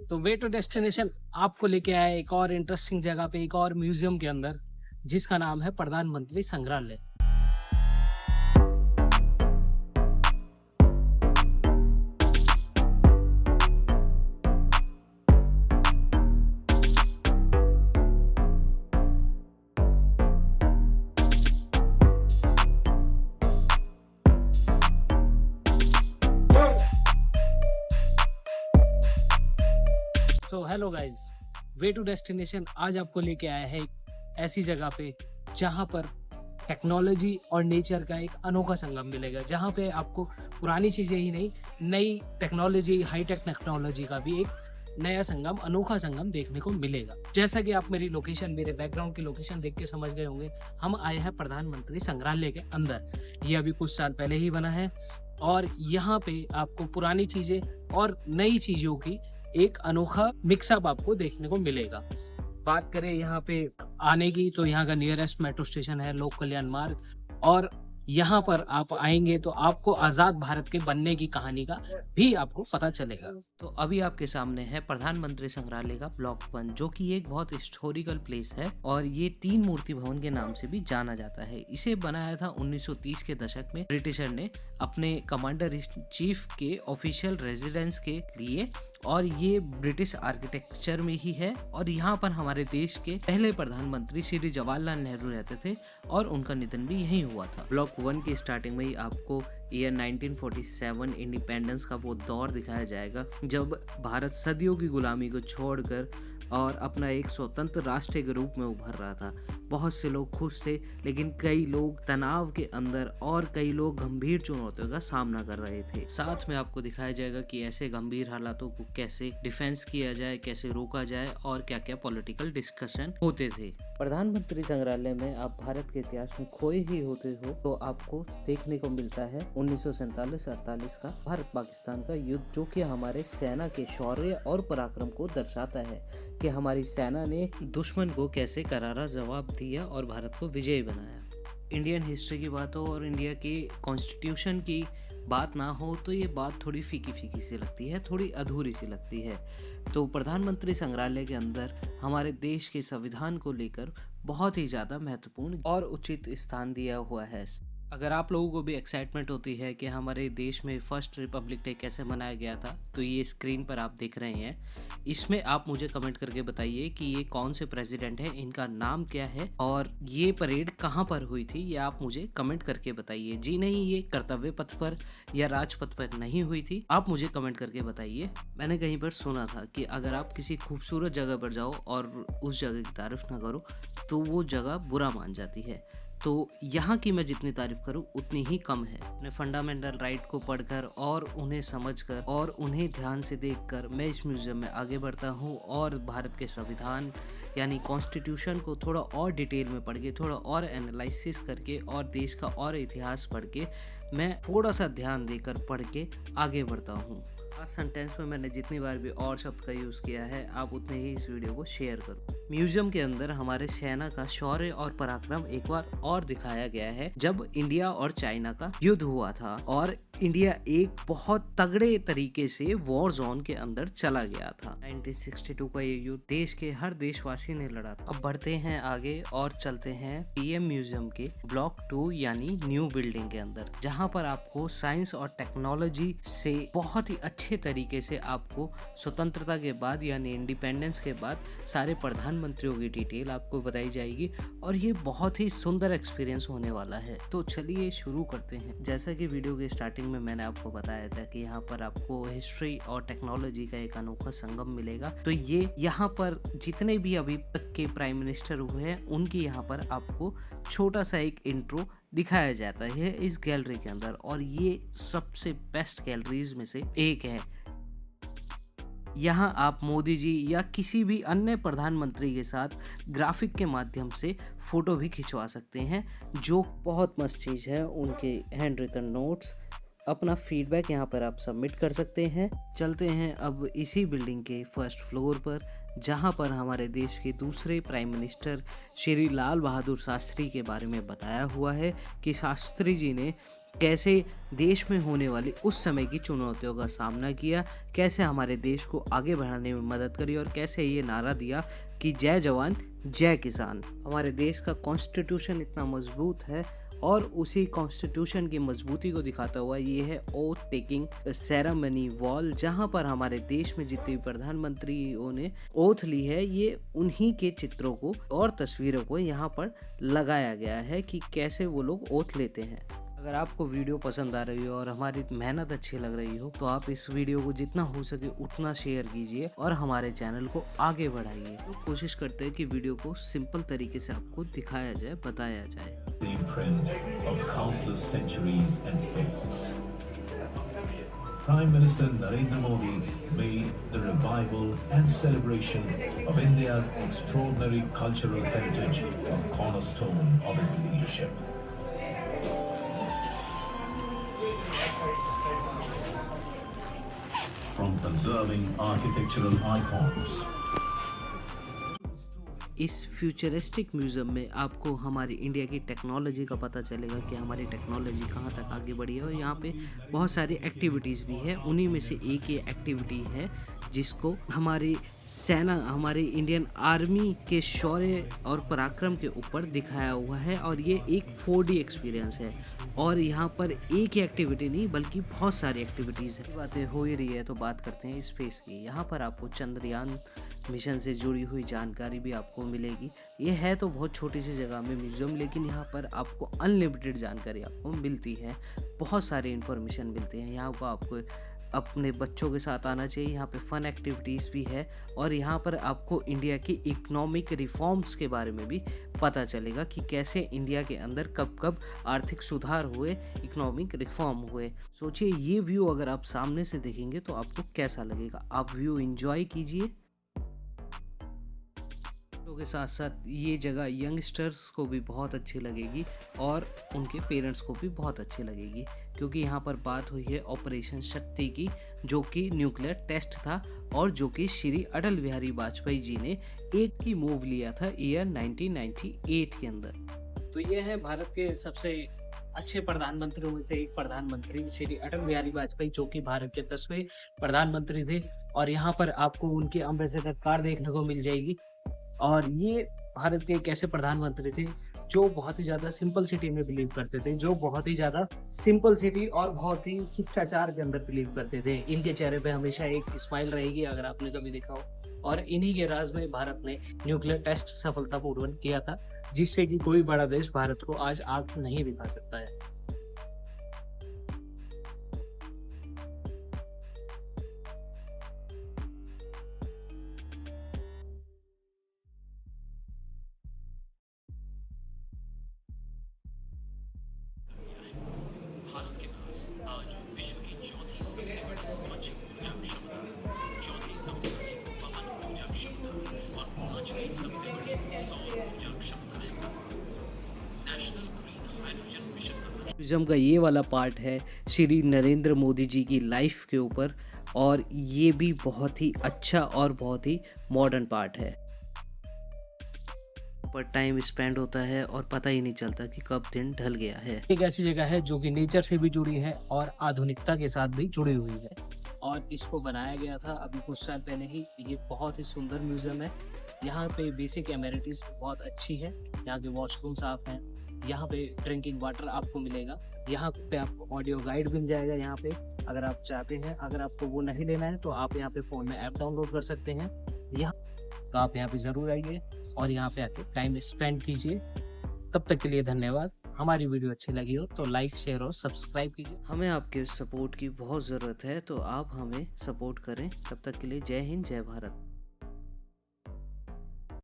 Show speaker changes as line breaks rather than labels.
तो वे to destination आपको लेके आया एक और इंटरेस्टिंग जगह पे, एक और म्यूजियम के अंदर, जिसका नाम है प्रधानमंत्री संग्रहालय। So hello guys, way to destination आज आपको लेके आया है एक ऐसी जगह पे जहाँ पर टेक्नोलॉजी और नेचर का एक अनोखा संगम मिलेगा, जहाँ पे आपको पुरानी चीजें ही नहीं, नई टेक्नोलॉजी, हाईटेक टेक्नोलॉजी का भी एक नया संगम, अनोखा संगम देखने को मिलेगा। जैसा कि आप मेरी लोकेशन, मेरे बैकग्राउंड की लोकेशन देख के समझ गए होंगे, हम आए हैं प्रधानमंत्री संग्रहालय के अंदर। ये अभी कुछ साल पहले ही बना है और यहाँ पे आपको पुरानी चीजें और नई चीजों की एक अनोखा मिक्सअप आपको देखने को मिलेगा। बात करें यहाँ पे आने की, तो यहाँ का नियरेस्ट मेट्रो स्टेशन है लोक कल्याण मार्ग, और यहाँ पर आप आएंगे तो आपको आजाद भारत के बनने की कहानी का भी आपको पता चलेगा।
तो अभी आपके सामने है प्रधानमंत्री संग्रहालय का ब्लॉक 1, जो कि एक बहुत हिस्टोरिकल प्लेस है और ये 3 मूर्ति भवन के नाम से भी जाना जाता है। इसे बनाया था 1930 के दशक में ब्रिटिशर ने अपने कमांडर इन चीफ के ऑफिशियल रेजिडेंस के लिए, और ये ब्रिटिश आर्किटेक्चर में ही है। और यहाँ पर हमारे देश के पहले प्रधानमंत्री श्री जवाहरलाल नेहरू रहते थे और उनका निधन भी यहीं हुआ था। ब्लॉक 1 की स्टार्टिंग में ही आपको ईयर 1947 इंडिपेंडेंस का वो दौर दिखाया जाएगा जब भारत सदियों की गुलामी को छोड़कर और अपना एक स्वतंत्र राष्ट्र के रूप में उभर रहा था। बहुत से लोग खुश थे, लेकिन कई लोग तनाव के अंदर और कई लोग गंभीर चुनौतियों का सामना कर रहे थे। साथ में आपको दिखाया जाएगा कि ऐसे गंभीर हालातों को कैसे डिफेंस किया जाए, कैसे रोका जाए और क्या क्या पॉलिटिकल डिस्कशन होते थे। प्रधानमंत्री संग्रहालय में आप भारत के इतिहास में खोए ही होते हो तो आपको देखने को मिलता है 1947-48 का भारत पाकिस्तान का युद्ध, जो कि हमारे सेना के शौर्य और पराक्रम को दर्शाता है कि हमारी सेना ने दुश्मन को कैसे करारा जवाब दिया और भारत को विजयी बनाया। इंडियन हिस्ट्री की बात हो और इंडिया के कॉन्स्टिट्यूशन की बात ना हो तो ये बात थोड़ी फीकी फीकी सी लगती है, थोड़ी अधूरी सी लगती है। तो प्रधानमंत्री संग्रहालय के अंदर हमारे देश के संविधान को लेकर बहुत ही ज़्यादा महत्वपूर्ण और उचित स्थान दिया हुआ है। अगर आप लोगों को भी एक्साइटमेंट होती है कि हमारे देश में फर्स्ट रिपब्लिक डे कैसे मनाया गया था, तो ये स्क्रीन पर आप देख रहे हैं। इसमें आप मुझे कमेंट करके बताइए कि ये कौन से प्रेसिडेंट हैं, इनका नाम क्या है और ये परेड कहाँ पर हुई थी, ये आप मुझे कमेंट करके बताइए। जी नहीं, ये कर्तव्य पथ पर या राजपथ पर नहीं हुई थी, आप मुझे कमेंट करके बताइए। मैंने कहीं पर सुना था कि अगर आप किसी खूबसूरत जगह पर जाओ और उस जगह की तारीफ ना करो तो वो जगह बुरा मान जाती है। तो यहाँ की मैं जितनी तारीफ करूँ उतनी ही कम है। अपने फंडामेंटल राइट को पढ़कर और उन्हें समझकर और उन्हें ध्यान से देखकर मैं इस म्यूज़ियम में आगे बढ़ता हूँ और भारत के संविधान यानी कॉन्स्टिट्यूशन को थोड़ा और डिटेल में पढ़ के, थोड़ा और एनालिसिस करके और देश का और इतिहास पढ़ के मैं थोड़ा सा ध्यान देकर पढ़ के आगे बढ़ता हूँ। आज सेंटेंस में मैंने जितनी बार भी और शब्द का यूज़ किया है, आप उतने ही इस वीडियो को शेयर करो। म्यूजियम के अंदर हमारे सेना का शौर्य और पराक्रम एक बार और दिखाया गया है जब इंडिया और चाइना का युद्ध हुआ था और इंडिया एक बहुत तगड़े तरीके से वॉर जोन के अंदर चला गया था। 1962 का ये युद्ध देश के हर देशवासी ने लड़ा था। अब बढ़ते हैं आगे और चलते हैं पीएम म्यूजियम के ब्लॉक 2 यानी न्यू बिल्डिंग के अंदर, जहां पर आपको साइंस और टेक्नोलॉजी से बहुत ही अच्छे तरीके से आपको स्वतंत्रता के बाद यानी इंडिपेंडेंस के बाद सारे प्रधानमंत्रियों की डिटेल आपको बताई जाएगी और ये बहुत ही सुंदर एक्सपीरियंस होने वाला है। तो चलिए शुरू करते हैं। जैसा कि वीडियो के स्टार्टिंग में मैंने आपको बताया था कि यहाँ पर आपको हिस्ट्री और टेक्नोलॉजी का एक अनोखा संगम मिलेगा। तो ये यहाँ पर जितने भी अभी तक के प्राइम मिनिस्टर हुए हैं उनकी यहाँ पर आपको छोटा सा एक इंट्रो दिखाया जाता है इस गैलरी के अंदर, और ये सबसे बेस्ट गैलरीज में से एक है। यहाँ आप मोदी जी या किसी भी अन्य प्रधानमंत्री के साथ ग्राफिक के माध्यम से फ़ोटो भी खिंचवा सकते हैं, जो बहुत मस्त चीज़ है। उनके हैंड रिटन नोट्स, अपना फीडबैक यहाँ पर आप सबमिट कर सकते हैं। चलते हैं अब इसी बिल्डिंग के फर्स्ट फ्लोर पर, जहाँ पर हमारे देश के दूसरे प्राइम मिनिस्टर श्री लाल बहादुर शास्त्री के बारे में बताया हुआ है कि शास्त्री जी ने कैसे देश में होने वाली उस समय की चुनौतियों का सामना किया, कैसे हमारे देश को आगे बढ़ाने में मदद करी और कैसे ये नारा दिया कि जय जवान जय किसान। हमारे देश का कॉन्स्टिट्यूशन इतना मजबूत है और उसी कॉन्स्टिट्यूशन की मजबूती को दिखाता हुआ ये है ओथ टेकिंग सेरेमनी वॉल, जहाँ पर हमारे देश में जितने भी प्रधानमंत्रियों ने ओथ ली है ये उन्हीं के चित्रों को और तस्वीरों को यहाँ पर लगाया गया है कि कैसे वो लोग ओथ लेते हैं। अगर आपको वीडियो पसंद आ रही हो और हमारी मेहनत अच्छी लग रही हो तो आप इस वीडियो को जितना हो सके उतना शेयर कीजिए और हमारे चैनल को आगे बढ़ाइए। तो कोशिश करते हैं कि वीडियो को सिंपल तरीके से आपको दिखाया जाए, बताया जाए।
The imprint of countless centuries and faiths. Prime Minister Narendra Modi made the revival and celebration of India's extraordinary cultural heritage a cornerstone of his leadership. From conserving architectural icons,
इस futuristic museum में आपको हमारी India की technology का पता चलेगा कि हमारी टेक्नोलॉजी कहाँ तक आगे बढ़ी है और यहाँ पे बहुत सारी एक्टिविटीज़ भी है। उन्हीं में से एक ये एक्टिविटी है जिसको हमारी सेना, हमारी इंडियन आर्मी के शौर्य और पराक्रम के ऊपर दिखाया हुआ है और ये एक 4D एक्सपीरियंस है। और यहाँ पर एक ही एक्टिविटी नहीं बल्कि बहुत सारी एक्टिविटीज़ है। बातें हो ही रही है तो बात करते हैं स्पेस की। यहाँ पर आपको चंद्रयान मिशन से जुड़ी हुई जानकारी भी आपको मिलेगी। ये है तो बहुत छोटी सी जगह में म्यूज़ियम, लेकिन यहाँ पर आपको अनलिमिटेड जानकारी आपको मिलती है, बहुत सारी इन्फॉर्मेशन मिलती है। यहाँ को आपको अपने बच्चों के साथ आना चाहिए। यहाँ पे फन एक्टिविटीज़ भी है और यहाँ पर आपको इंडिया की इकोनॉमिक रिफॉर्म्स के बारे में भी पता चलेगा कि कैसे इंडिया के अंदर कब कब आर्थिक सुधार हुए, इकोनॉमिक रिफॉर्म हुए। सोचिए ये व्यू अगर आप सामने से देखेंगे तो आपको कैसा लगेगा। आप व्यू एंजॉय कीजिए। के साथ साथ ये जगह यंगस्टर्स को भी बहुत अच्छी लगेगी और उनके पेरेंट्स को भी बहुत अच्छी लगेगी, क्योंकि यहाँ पर बात हुई है ऑपरेशन शक्ति की, जो कि न्यूक्लियर टेस्ट था और जो कि श्री अटल बिहारी वाजपेयी जी ने एक ही मूव लिया था ईयर 1998 के अंदर।
तो ये है भारत के सबसे अच्छे प्रधानमंत्रियों में से एक प्रधानमंत्री श्री अटल बिहारी वाजपेयी, जो कि भारत के 10वें प्रधानमंत्री थे। और यहाँ पर आपको उनकी एम्बेसडर कार देखने को मिल जाएगी। और ये भारत के एक ऐसे प्रधानमंत्री थे जो बहुत ही ज़्यादा सिंपल सिटी में बिलीव करते थे, जो बहुत ही ज़्यादा सिंपल सिटी और बहुत ही शिष्टाचार के अंदर बिलीव करते थे। इनके चेहरे पे हमेशा एक स्माइल रहेगी अगर आपने कभी देखा हो। और इन्हीं के राज में भारत ने न्यूक्लियर टेस्ट सफलतापूर्वक किया था, जिससे कि कोई बड़ा देश भारत को आज आग नहीं दिखा सकता है।
टूरिज्म का ये वाला पार्ट है श्री नरेंद्र मोदी जी की लाइफ के ऊपर, और ये भी बहुत ही अच्छा और बहुत ही मॉडर्न पार्ट है। पर टाइम स्पेंड होता है और पता ही नहीं चलता कि कब दिन ढल गया है।
एक ऐसी जगह है जो कि नेचर से भी जुड़ी है और आधुनिकता के साथ भी जुड़ी हुई है, और इसको बनाया गया था अभी कुछ साल पहले ही। ये बहुत ही सुंदर म्यूजियम है। यहाँ पे बेसिक एमेनिटीज बहुत अच्छी है। यहाँ के वॉशरूम साफ हैं। यहाँ पे ड्रिंकिंग वाटर आपको मिलेगा। यहाँ पे आपको ऑडियो गाइड मिल जाएगा। यहाँ पे अगर आप चाहते हैं, अगर आपको वो नहीं लेना है तो आप यहाँ पे फ़ोन में ऐप डाउनलोड कर सकते हैं। यहाँ तो आप यहाँ पे ज़रूर आइए और यहाँ पे आके टाइम स्पेंड कीजिए। तब तक के लिए धन्यवाद। हमारी वीडियो अच्छी लगी हो तो लाइक, शेयर और सब्सक्राइब कीजिए।
हमें आपके सपोर्ट की बहुत ज़रूरत है, तो आप हमें सपोर्ट करें। तब तक के लिए जय हिंद, जय भारत।